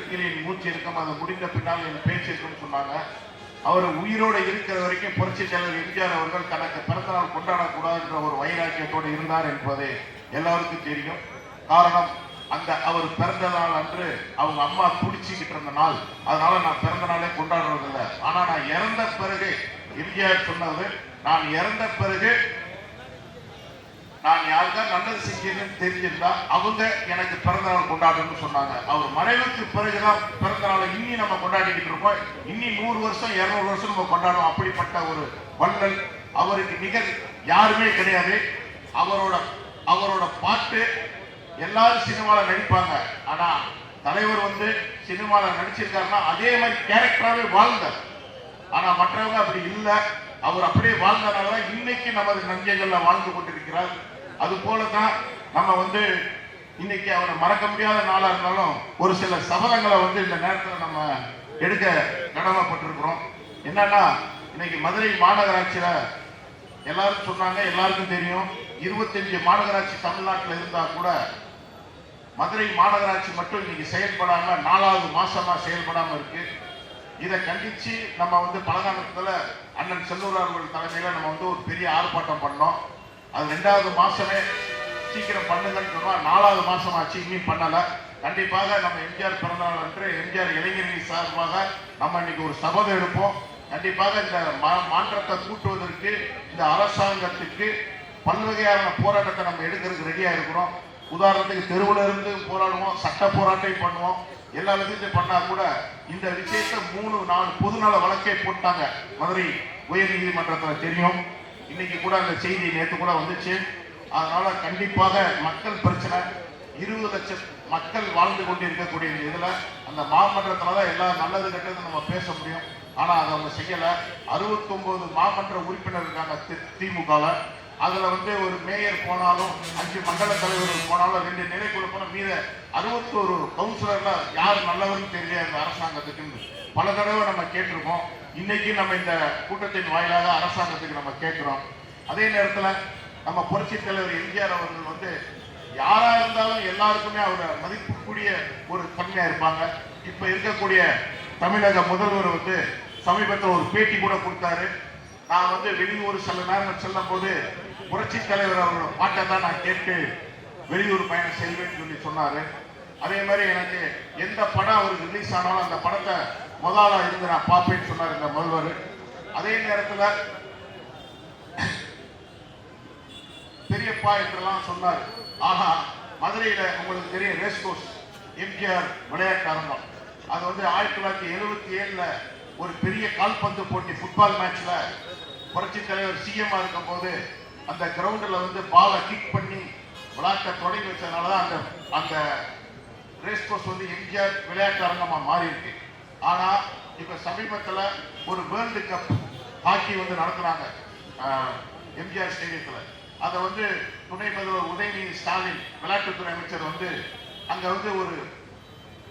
இருக்கையில் என் மூச்சு இருக்கும், அது முடிந்த பின்னால் என் பேச்சு இருக்கும்னு சொன்னாங்க. அவர் உயிரோடு இருக்கிற வரைக்கும் புரட்சி தலைவர் எம்ஜிஆர் அவர்கள் தனக்கு பிறந்தநாள் கொண்டாடக்கூடாது என்ற ஒரு வைராக்கியத்தோடு இருந்தார் என்பது எல்லாருக்கும் தெரியும். காரணம், அந்த அவர் பிறந்த நாள் அன்று அவங்க அம்மா துடிச்சுக்கிட்டு இருந்த நாள். அதனால நான் பிறந்த நாளே கொண்டாடுறதில்லை. ஆனா நான் இறந்த பிறகு எம்ஜிஆர் சொன்னது, நான் இறந்த பிறகு நான் யாருக்கா நல்லது செஞ்சேன்னு தெரிஞ்சிருந்தா அவங்க எனக்கு பிறந்த நாள் கொண்டாடணும்னு சொன்னாங்க. அவர் மறைவுக்கு பிறகுதான் பிறந்த நாளை இன்னி நம்ம கொண்டாடிக்கிட்டு இருக்கோம். இன்னி 100 வருஷம் 200 வருஷம் நம்ம கொண்டாடுவோம். அப்படிப்பட்ட ஒரு வள்ளல், அவருக்கு நிகர் யாருமே கிடையாது. அவரோட பாட்டு எல்லாரும் சினிமாவில் நடிப்பாங்க. ஆனா தலைவர் வந்து சினிமாவில் நடிச்சிருக்காருன்னா அதே மாதிரி கேரக்டராகவே வாழ்ந்தார். ஆனா மற்றவங்க அப்படி இல்லை. அவர் அப்படியே வாழ்ந்தனால இன்னைக்கு நமது நஞ்சைகள்ல வாழ்ந்து கொண்டிருக்கிறார். அது போலதான் நம்ம வந்து இன்னைக்கு அவரை மறக்க முடியாத நாளா இருந்தாலும் ஒரு சில சபதங்களை வந்து இந்த நேரத்தில் நம்ம எடுக்க கடமைப்பட்டிருக்கிறோம். என்னன்னா, இன்னைக்கு மதுரை மாநகராட்சியில எல்லாரும் சொன்னாங்க, எல்லாருக்கும் தெரியும், 25 மாநகராட்சி தமிழ்நாட்டில் இருந்தா கூட மதுரை மாநகராட்சி மட்டும் இன்னைக்கு செயல்படாம 4வது மாசமா செயல்படாம இருக்கு. இதை கண்டிச்சு நம்ம வந்து பலகாலத்துல அண்ணன் செல்லூர் அவர்கள் தலைமையில நம்ம வந்து ஒரு பெரிய ஆர்ப்பாட்டம் பண்ணோம். அது 2வது மாசமே சீக்கிரம் பண்ணுங்கன்னு சொன்னா 4வது மாசம் ஆச்சு, இன்னும் பண்ணல. கண்டிப்பாக நம்ம எம்ஜிஆர் பிறந்தநாள் அன்று எம்ஜிஆர் இளைஞரணி சார்பாக நம்ம இன்னைக்கு ஒரு சபதம் எடுப்போம். கண்டிப்பாக இந்த மாற்றத்தை கூட்டுவதற்கு இந்த அரசாங்கத்துக்கு பல்வகையான போராட்டத்தை நம்ம எடுக்கிறதுக்கு ரெடியா இருக்கிறோம். உதாரணத்துக்கு தெருவில் இருந்து போராடுவோம், சட்ட போராட்டம் பண்ணுவோம். எல்லா விதத்தையும் பண்ணா கூட இந்த விஷயத்தை 3-4 பொதுநல வழக்கை போட்டாங்க மதுரை உயர் நீதிமன்றத்தில் தெரியும். இன்னைக்கு கூட அந்த செய்தி நேற்று கூட வந்துச்சு. அதனால கண்டிப்பாக மக்கள் பிரச்சனை, 20 லட்சம் மக்கள் வாழ்ந்து கொண்டு இருக்கக்கூடிய இதுல அந்த மாமன்றத்துலதான் எல்லா நல்லது கெட்டது நம்ம பேச முடியும். ஆனா அதை அவங்க செய்யல. 69 மாமன்ற உறுப்பினர் இருக்காங்க திமுகல. அதுல வந்து ஒரு மேயர் போனாலும் 5 மண்டல தலைவர்கள் போனாலும் 2 நிலைக்குழு போன மீத 61 கவுன்சிலர்ல யார் நல்லவர்னு தெரியல இந்த அரசாங்கத்துக்கு பல தடவை நம்ம கேட்டிருக்கோம். இன்னைக்கு நம்ம இந்த கூட்டத்தின் வாயிலாக அரசாங்கத்துக்கு நம்ம கேட்கிறோம். அதே நேரத்துல நம்ம புரட்சி தலைவர் எம்ஜிஆர் அவர்கள் வந்து யாரா இருந்தாலும் எல்லாருக்குமே அவரை மதிப்புக்கூடிய ஒரு தன்மையா இருப்பாங்க. இப்ப இருக்கக்கூடிய தமிழக முதல்வர் வந்து சமீபத்தில் ஒரு பேட்டி கூட கொடுத்தாரு. நான் வந்து வெளியூர் சில நேரம் செல்லும் போது புரட்சி தலைவர் அவரோட பாட்டை தான் நான் கேட்டு வெளியூர் பயணம் செய்வேன்னு சொல்லி சொன்னாரு. அதே மாதிரி எனக்கு எந்த படம் அவருக்கு ரிலீஸ் ஆனாலும் அந்த படத்தை முதலா இருந்து நான் பார்ப்பேன்னு சொன்னார் இந்த முதல்வர். அதே நேரத்தில் பெரியப்பா என்றெல்லாம் சொன்னார். ஆனா மதுரையில உங்களுக்கு தெரியும் ரேஸ்கோர்ஸ் எம்ஜிஆர் விளையாட்டு அரங்கம், அது வந்து 1977 ஒரு பெரிய கால்பந்து போட்டி ஃபுட்பால் மேட்ச்ல புரட்சி தலைவர் சிஎம்மா இருக்கும் போது அந்த கிரவுண்டில் வந்து பாலை கிக் பண்ணி விளையாட்டை தொடங்கி வச்சதுனாலதான் அந்த அந்த ரேஸ்கோர்ஸ் வந்து எம்ஜிஆர் விளையாட்டு அரங்கமா மாறி இருக்கு. ஆனா இப்ப சமீபத்துல ஒரு வேர்ல்டு கப் ஹாக்கி வந்து நடத்துறாங்க எம்ஜிஆர் ஸ்டேடியத்துல. அதை வந்து துணை முதல்வர் உதயநிதி ஸ்டாலின் விளையாட்டுத்துறை அமைச்சர் வந்து அங்க வந்து ஒரு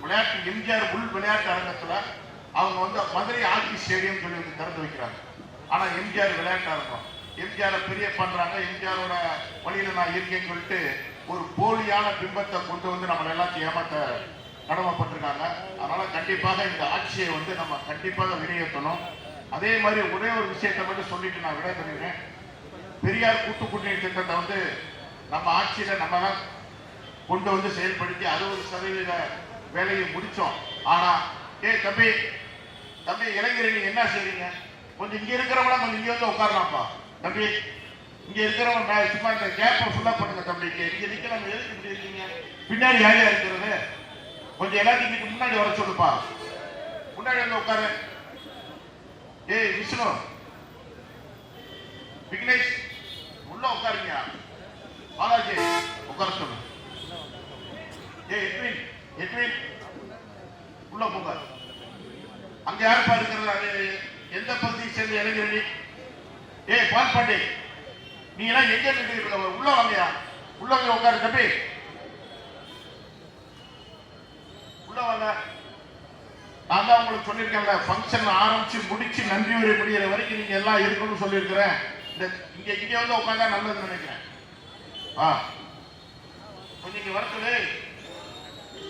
விளையாட்டு எம்ஜிஆர் உள் விளையாட்டு அரங்கத்துல அவங்க வந்து மதுரை ஹாக்கி ஸ்டேடியம் சொல்லி வந்து திறந்து வைக்கிறாங்க. ஆனா எம்ஜிஆர் விளையாட்டு அரங்கம், எம்ஜிஆர் பெரிய பண்றாங்க, எம்ஜிஆரோட வழியில நான் இருக்கேன்னு சொல்லிட்டு ஒரு போலியான பிம்பத்தை கொண்டு வந்து நம்ம எல்லாத்தையும் ஏமாத்த கடமைப்பட்டிருக்காங்க. அதனால கண்டிப்பாக இந்த ஆட்சியை வந்து நம்ம கண்டிப்பாக வெளியேற்றணும். அதே மாதிரி ஒரே ஒரு விஷயத்தை மட்டும் சொல்லிட்டு நான் விடைபெறுகிறேன். பெரியார் கூட்டு குடிநீர் திட்டத்தை வந்து நம்ம ஆட்சியில நம்ம தான் கொண்டு வந்து செயல்படுத்தி 60% வேலையை முடிச்சோம். ஆனா தம்பி தம்பி இளைஞர் நீங்க என்ன செய்றீங்க, கொஞ்சம் இங்க இருக்கிறவங்க கொஞ்சம் இங்க வந்து உட்காரலாம்ப்பா தம்பி, இங்க இருக்கிறவங்க சும்மா இந்த கேப்பை ஃபுல்லா பண்ணுங்க தம்பி, இங்க நிக்கிறவங்க எதுக்கு இப்படி இருக்கீங்க, பின்னாடி யாரையா இருக்கிறது கொஞ்சம் எல்லாத்தையும் முன்னாடி வர சொல்லுப்பா, முன்னாடி வந்து உட்காரு. விஷ்ணு விக்னேஷ் உள்ள உட்காருங்க, பாலாஜி உட்கார சொல்லு, எட்வின் எட்வின் உள்ள போங்க. அங்க யாருப்பா இருக்கிறது, எந்த பகுதியை சேர்ந்த இளைஞரணி, பால்பாண்டி நீங்க எல்லாம் எங்க நிற்கிறீங்க, உள்ள வாங்கயா, உள்ள வந்து உட்காரு தம்பி, உள்ள வாங்க. நான் தான் உங்களுக்கு சொல்லியிருக்கேன்ல, ஃபங்க்ஷன் ஆரம்பிச்சு முடிச்சு நன்றி உரை முடிகிற வரைக்கும் நீங்க எல்லாம் இருக்கணும்னு சொல்லியிருக்கிறேன். இங்க இங்க வந்து உட்காந்தா நல்லதுன்னு நினைக்கிறேன். கொஞ்சம் இங்க வரத்துல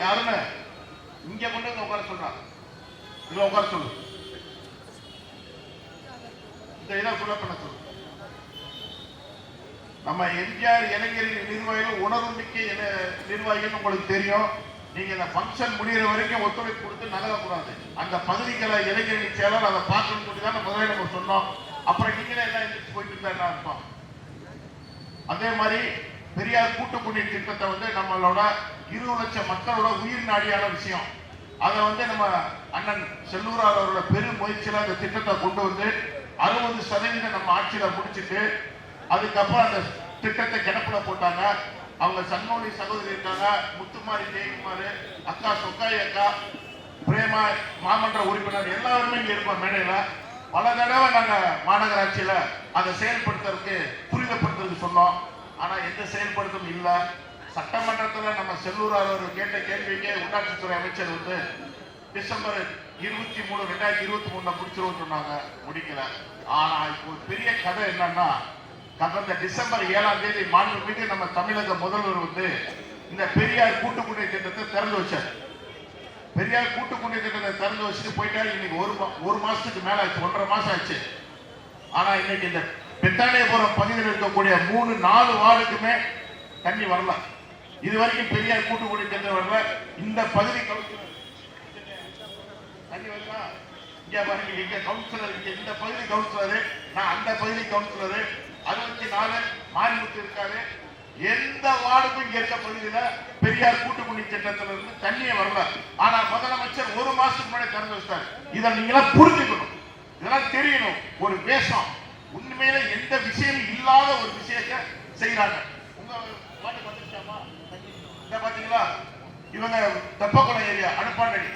யாருன்னு இங்க கொண்டு வந்து உட்கார சொல்றாங்க. இதுல உட்கார சொல்லு, இந்த இதை ஃபுல்லா பண்ண சொல்லு. நம்ம எம்ஜிஆர் இளைஞரின் நிர்வாகிகள் உணர்வு மிக்க நிர்வாகிகள் உங்களுக்கு தெரியும். நீங்க இந்த ஃபங்க்ஷன் முடிகிற வரைக்கும் ஒத்துழைப்பு கொடுத்து நகரக்கூடாது. அந்த பகுதிகளை இளைஞரணி செயலர் அதை பார்க்கணும்னு சொல்லி தான் முதல்ல நம்ம சொன்னோம். அப்புறம் நீங்களே எல்லாம் எந்திரிச்சு போயிட்டு இருந்தா என்ன அர்த்தம்? அதே மாதிரி பெரியார் கூட்டு குடிநீர் திட்டத்தை வந்து நம்மளோட 20 லட்சம் மக்களோட உயிர் நாடியான விஷயம். அதை வந்து நம்ம அண்ணன் செல்லூரார் அவரோட பெரும் முயற்சியில அந்த திட்டத்தை கொண்டு வந்து 60% நம்ம ஆட்சியில முடிச்சுட்டு அதுக்கப்புறம் அந்த திட்டத்தை கிடப்புல போட்டாங்க. அவங்க சன்னோலி சகோதரி இருக்காங்க, முத்துமாரி ஜெயக்குமார், அக்கா சொக்காய் அக்கா, பிரேமா மாமன்ற உறுப்பினர் எல்லாருமே இங்க இருக்கோம் மேடையில. பல தடவை நாங்க மாநகராட்சியில அதை செயல்படுத்துறதுக்கு துரிதப்படுத்துறதுக்கு சொன்னோம். ஆனா எந்த செயல்படுத்தும் இல்ல. சட்டமன்றத்தில் நம்ம செல்லூரார் அவர் கேட்ட கேள்விக்கே உள்ளாட்சித்துறை அமைச்சர் வந்து டிசம்பர் 23, 2023 முடிச்சிருவோம் சொன்னாங்க, முடிக்கல. ஆனா இப்போ ஒரு பெரிய கதை என்னன்னா, கடந்த டிசம்பர் 7ஆம் தேதி மாண்புமிகு நம்ம தமிழக முதல்வர் வந்து இந்த பெரியார் கூட்டு குடிநீர் திட்டத்தை திறந்து வச்சார். பெரியார் கூட்டு குடிநீர் திட்டத்தை திறந்து வச்சுட்டு போயிட்டாரு. இன்னைக்கு ஒரு மாசத்துக்கு மேல ஆச்சு, 1.5 மாசம் ஆச்சு. ஆனா இன்னைக்கு இந்த பெத்தானியபுரம் பகுதியில் இருக்கக்கூடிய 3-4 வார்டுக்குமே தண்ணி வரல. இது வரைக்கும் பெரியார் கூட்டு குடிநீர் திட்டம் வரல. இந்த பகுதி கவுன்சிலர் தண்ணி வரல. இங்க பாருங்க, எங்க கவுன்சிலர், இந்த பகுதி கவுன்சிலரு, நான் அந்த பகுதி கவுன்சிலரு, 64 மாரிமுத்து இருக்காரு. எந்த வார்டுக்கும் இங்க இருக்க பகுதியில பெரியார் கூட்டு குடிநீர் திட்டத்துல இருந்து தண்ணியே வரல. ஆனா முதலமைச்சர் 1 மாசத்துக்கு முன்னாடி திறந்து வச்சார். இதை நீங்க புரிஞ்சுக்கணும், இதெல்லாம் தெரியணும். ஒரு வேஷம், உண்மையில எந்த விஷயம் இல்லாத ஒரு விஷயத்தை செய்யறாங்க. உங்க வார்டு வந்துச்சாமா? பாத்தீங்களா, இவங்க தெப்பக்குளம் ஏரியா அடுப்பாண்டடி.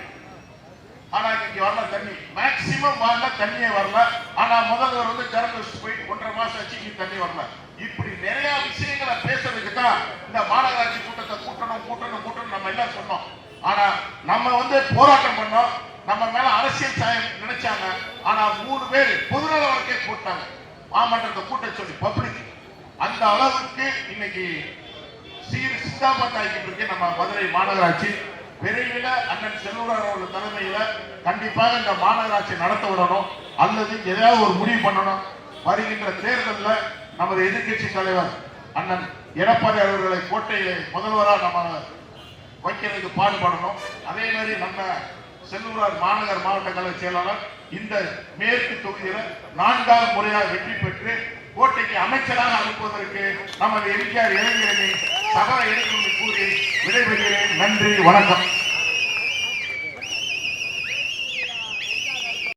ஆனா இங்க வரல தண்ணி, மேக்சிமம் வரல, தண்ணியே வரல. ஆனா முதல்வர் வந்து திறந்து வச்சு போய் 1.5 மாசம் ஆச்சு, இங்க தண்ணி வரல. இப்படி நிறைய விஷயங்களை பேசுறதுக்கு தான் இந்த மாநகராட்சி கூட்டத்தை கூட்டணும் நம்ம எல்லாம் சொன்னோம். ஆனா நம்ம வந்து போராட்டம் பண்ணோம், நம்ம மேல அரசியல் சாயம் நினைச்சாங்க. ஆனா 3 பேர் பொதுநல வழக்கே போட்டாங்க, மாமன்றத்தை கூட்ட சொல்லி பப்ளிக். அந்த அளவுக்கு இன்னைக்கு சிந்தாபாத் ஆகிட்டு இருக்கு நம்ம மதுரை மாநகராட்சி. விரைவில் அண்ணன் செல்லூரார் அவர்கள் தலைமையில கண்டிப்பாக இந்த மாநகராட்சி நடத்த விடணும், அல்லது ஏதாவது ஒரு முடிவு பண்ணணும். வருகின்ற தேர்தலில் நமது எதிர்கட்சி தலைவர் அண்ணன் எடப்பாடி அவர்களை கோட்டையிலே முதல்வராக நம்ம வைக்கிறதுக்கு பாடுபடணும். அதே மாதிரி நம்ம செல்லூரார் மாநகர் மாவட்ட கழக செயலாளர் இந்த மேற்கு தொகுதியில 4வது முறையாக வெற்றி பெற்று கோட்டைக்கு அமைச்சராக அனுப்புவதற்கு நமது எம்ஜிஆர் இளைஞரணி சபை எடுக்கும் கூறி விடைபெறுகிறேன். நன்றி, வணக்கம்.